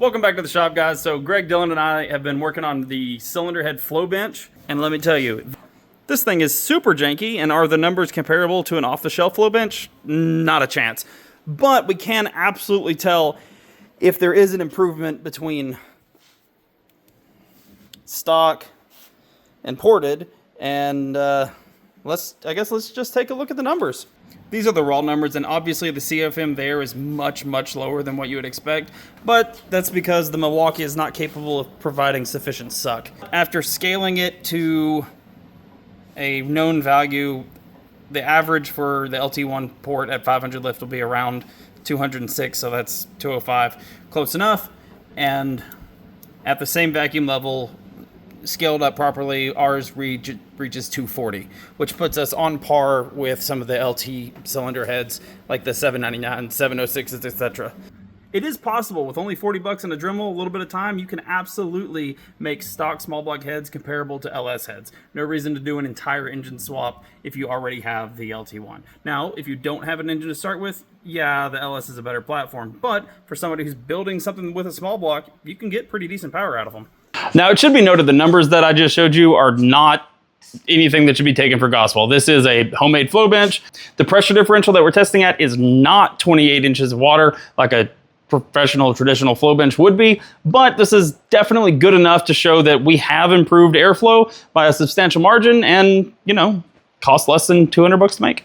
Welcome back to the shop, guys. So Greg, Dylan, and I have been working on the cylinder head flow bench, and let me tell you, this thing is super janky. And are the numbers comparable to an off-the-shelf flow bench? Not a chance. But we can absolutely tell if there is an improvement between stock and ported. And let's just take a look at the numbers. These are the raw numbers, and obviously the CFM there is much, much lower than what you would expect, but that's because the Milwaukee is not capable of providing sufficient suck. After scaling it to a known value, the average for the LT1 port at 500 lift will be around 206, so that's 205, close enough. And at the same vacuum level, scaled up properly, ours reaches 240, which puts us on par with some of the LT cylinder heads like the 799, 706s, etc. It is possible with only 40 bucks and a Dremel, a little bit of time, you can absolutely make stock small block heads comparable to LS heads. No reason to do an entire engine swap if you already have the LT1. Now, if you don't have an engine to start with, yeah, the LS is a better platform, but for somebody who's building something with a small block, you can get pretty decent power out of them. Now, it should be noted the numbers that I just showed you are not anything that should be taken for gospel. This is a homemade flow bench. The pressure differential that we're testing at is not 28 inches of water like a professional traditional flow bench would be, but this is definitely good enough to show that we have improved airflow by a substantial margin and, you know, cost less than 200 bucks to make.